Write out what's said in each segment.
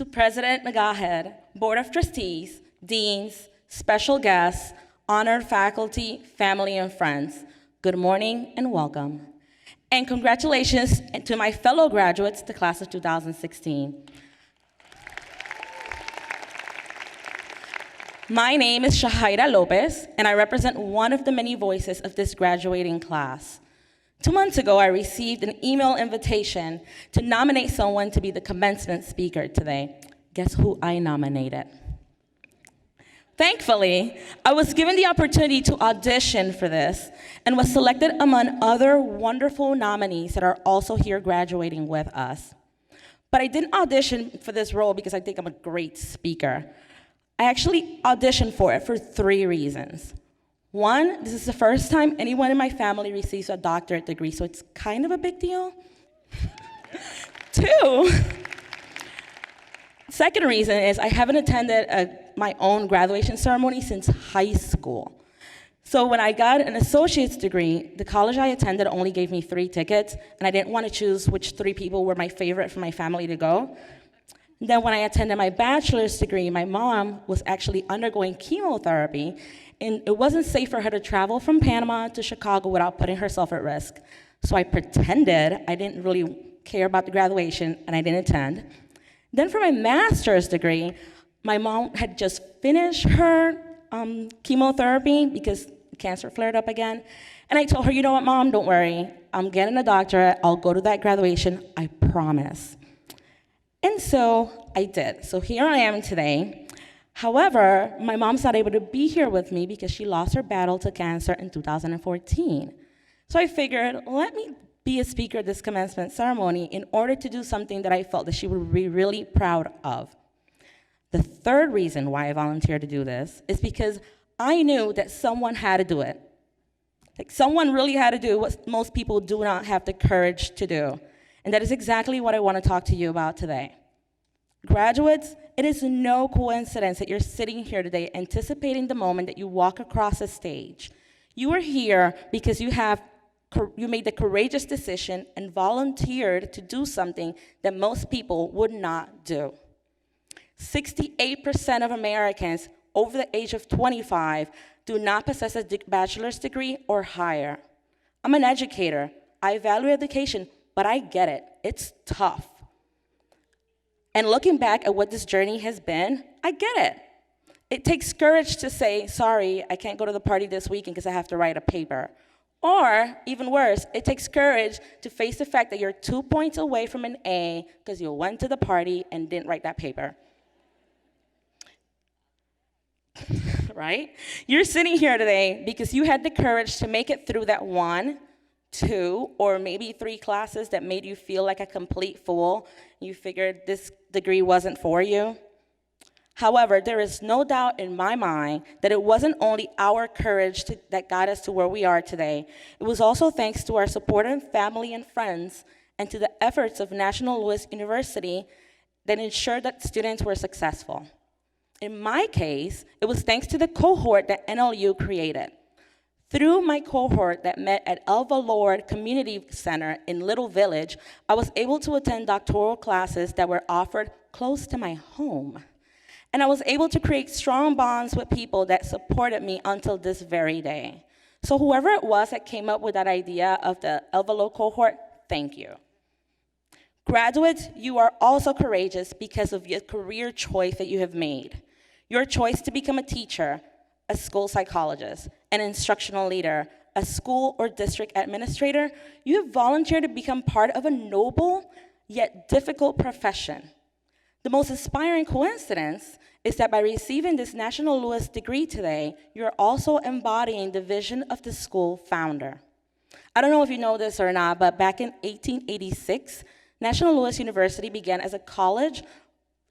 To President Nagahed, Board of Trustees, Deans, special guests, honored faculty, family, and friends, good morning and welcome. And congratulations to my fellow graduates, the class of 2016. My name is Shajaira Lopez, and I represent one of the many voices of this graduating class. 2 months ago, I received an email invitation to nominate someone to be the commencement speaker today. Guess who I nominated? Thankfully, I was given the opportunity to audition for this and was selected among other wonderful nominees that are also here graduating with us. But I didn't audition for this role because I think I'm a great speaker. I actually auditioned for it for 3 reasons. 1, this is the first time anyone in my family receives a doctorate degree, so it's kind of a big deal. 2, second reason is I haven't attended my own graduation ceremony since high school. So when I got an associate's degree, the college I attended only gave me 3 tickets, and I didn't want to choose which 3 people were my favorite for my family to go. Then when I attended my bachelor's degree, my mom was actually undergoing chemotherapy, and it wasn't safe for her to travel from Panama to Chicago without putting herself at risk. So I pretended I didn't really care about the graduation, and I didn't attend. Then for my master's degree, my mom had just finished her chemotherapy because cancer flared up again. And I told her, you know what, Mom, don't worry. I'm getting a doctorate. I'll go to that graduation, I promise. And so I did. So here I am today. However, my mom's not able to be here with me because she lost her battle to cancer in 2014. So I figured, let me be a speaker at this commencement ceremony in order to do something that I felt that she would be really proud of. The third reason why I volunteered to do this is because I knew that someone had to do it. Like someone really had to do what most people do not have the courage to do. And that is exactly what I want to talk to you about today. Graduates, it is no coincidence that you're sitting here today anticipating the moment that you walk across a stage. You are here because you made the courageous decision and volunteered to do something that most people would not do. 68% of Americans over the age of 25 do not possess a bachelor's degree or higher. I'm an educator. I value education, but I get it. It's tough. And looking back at what this journey has been, I get it. It takes courage to say, sorry, I can't go to the party this weekend because I have to write a paper. Or, even worse, it takes courage to face the fact that you're 2 points away from an A because you went to the party and didn't write that paper. Right? You're sitting here today because you had the courage to make it through that 1, 2, or maybe 3 classes that made you feel like a complete fool. You figured this degree wasn't for you. However, there is no doubt in my mind that it wasn't only our courage that got us to where we are today. It was also thanks to our supportive family and friends and to the efforts of National Louis University that ensured that students were successful. In my case, it was thanks to the cohort that NLU created. Through my cohort that met at El Valor Community Center in Little Village, I was able to attend doctoral classes that were offered close to my home. And I was able to create strong bonds with people that supported me until this very day. So whoever it was that came up with that idea of the El Valor cohort, thank you. Graduates, you are also courageous because of your career choice that you have made. Your choice to become a teacher, a school psychologist, an instructional leader, a school or district administrator, you have volunteered to become part of a noble yet difficult profession. The most inspiring coincidence is that by receiving this National Louis degree today, you're also embodying the vision of the school founder. I don't know if you know this or not, but back in 1886, National Louis University began as a college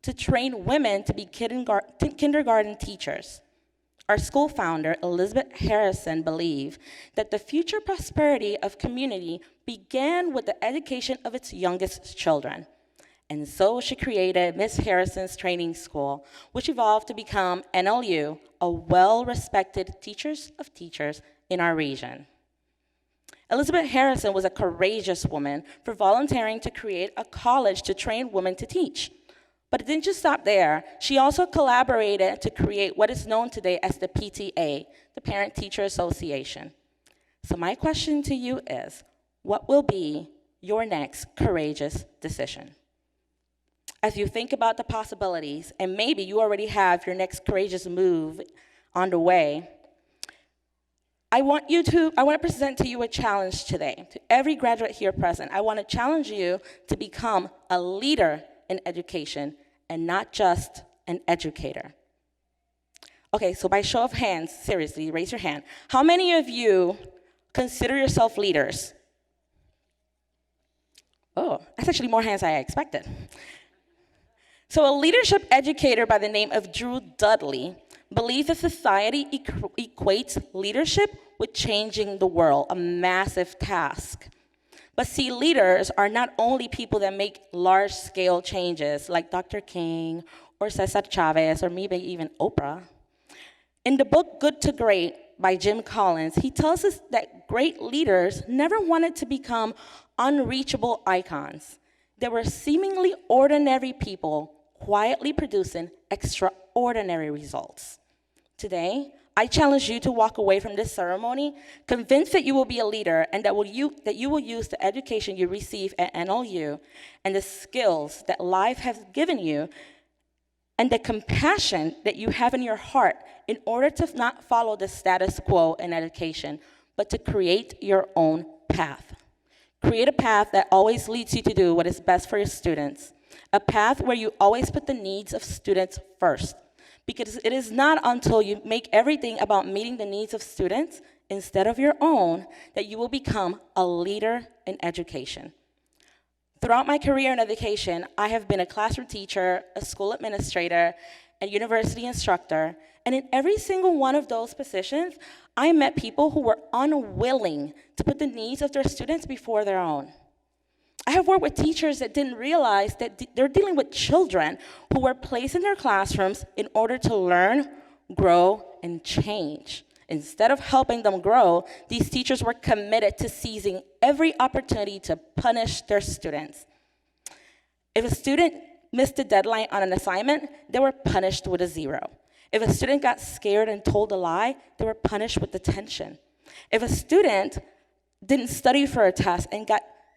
to train women to be kindergarten teachers. Our school founder, Elizabeth Harrison, believed that the future prosperity of community began with the education of its youngest children. And so she created Miss Harrison's Training School, which evolved to become NLU, a well-respected teachers of teachers in our region. Elizabeth Harrison was a courageous woman for volunteering to create a college to train women to teach. But it didn't just stop there. She also collaborated to create what is known today as the PTA, the Parent Teacher Association. So my question to you is, what will be your next courageous decision? As you think about the possibilities, and maybe you already have your next courageous move on the way, I want to present to you a challenge today. To every graduate here present, I want to challenge you to become a leader in education and not just an educator. Okay, so by show of hands, seriously, raise your hand. How many of you consider yourself leaders? Oh, that's actually more hands than I expected. So a leadership educator by the name of Drew Dudley believes that society equates leadership with changing the world, a massive task. But see, leaders are not only people that make large-scale changes, like Dr. King or Cesar Chavez or maybe even Oprah. In the book Good to Great by Jim Collins, he tells us that great leaders never wanted to become unreachable icons. They were seemingly ordinary people quietly producing extraordinary results. Today, I challenge you to walk away from this ceremony convinced that you will be a leader and that you will use the education you receive at NLU and the skills that life has given you and the compassion that you have in your heart in order to not follow the status quo in education, but to create your own path. Create a path that always leads you to do what is best for your students, a path where you always put the needs of students first. Because it is not until you make everything about meeting the needs of students instead of your own that you will become a leader in education. Throughout my career in education, I have been a classroom teacher, a school administrator, a university instructor, and in every single one of those positions, I met people who were unwilling to put the needs of their students before their own. I have worked with teachers that didn't realize that they're dealing with children who were placed in their classrooms in order to learn, grow, and change. Instead of helping them grow, these teachers were committed to seizing every opportunity to punish their students. If a student missed a deadline on an assignment, they were punished with a 0. If a student got scared and told a lie, they were punished with detention. If a student didn't study for a test and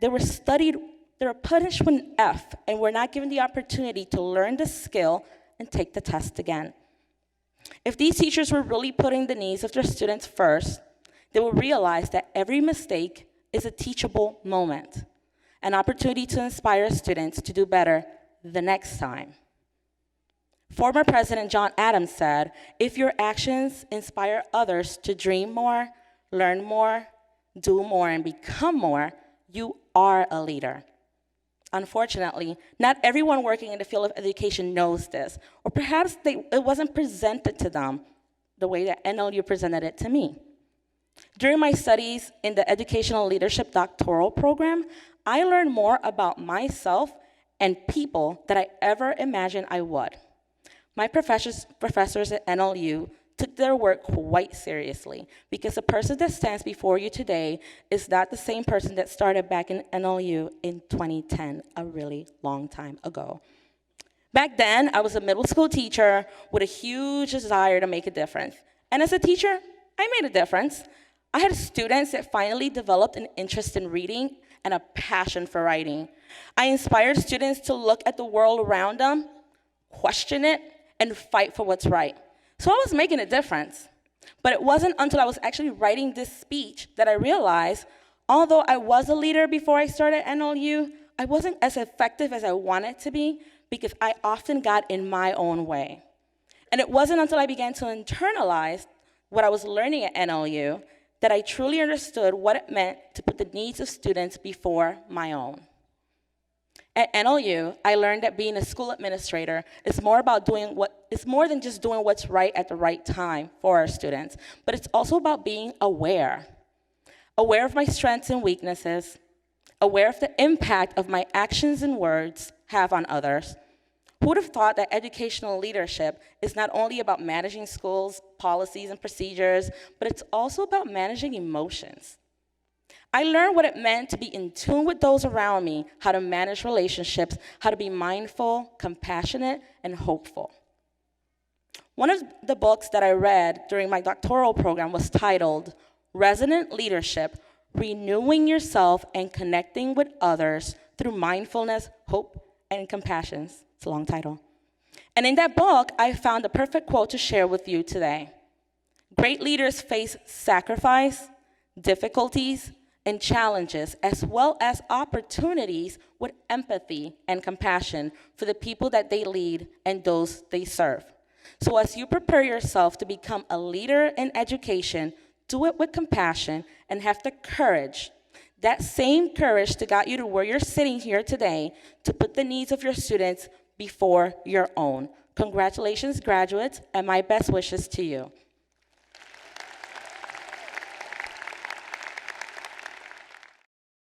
they were punished with an F and were not given the opportunity to learn the skill and take the test again. If these teachers were really putting the needs of their students first, they will realize that every mistake is a teachable moment, an opportunity to inspire students to do better the next time. Former President John Adams said, "If your actions inspire others to dream more, learn more, do more, and become more, you are a leader." Unfortunately, not everyone working in the field of education knows this, or perhaps it wasn't presented to them the way that NLU presented it to me. During my studies in the Educational Leadership Doctoral Program, I learned more about myself and people than I ever imagined I would. My professors at NLU took their work quite seriously because the person that stands before you today is not the same person that started back in NLU in 2010, a really long time ago. Back then, I was a middle school teacher with a huge desire to make a difference. And as a teacher, I made a difference. I had students that finally developed an interest in reading and a passion for writing. I inspired students to look at the world around them, question it, and fight for what's right. So I was making a difference. But it wasn't until I was actually writing this speech that I realized, although I was a leader before I started NLU, I wasn't as effective as I wanted to be because I often got in my own way. And it wasn't until I began to internalize what I was learning at NLU that I truly understood what it meant to put the needs of students before my own. At NLU, I learned that being a school administrator is more than just doing what's right at the right time for our students, but it's also about being aware of my strengths and weaknesses, aware of the impact of my actions and words have on others. Who would have thought that educational leadership is not only about managing schools, policies, and procedures, but it's also about managing emotions? I learned what it meant to be in tune with those around me, how to manage relationships, how to be mindful, compassionate, and hopeful. One of the books that I read during my doctoral program was titled Resident Leadership, Renewing Yourself and Connecting with Others Through Mindfulness, Hope, and Compassion. It's a long title. And in that book, I found the perfect quote to share with you today. Great leaders face sacrifice, difficulties, and challenges, as well as opportunities with empathy and compassion for the people that they lead and those they serve. So as you prepare yourself to become a leader in education, do it with compassion and have the courage, that same courage to guide you to where you're sitting here today, to put the needs of your students before your own. Congratulations, graduates, and my best wishes to you.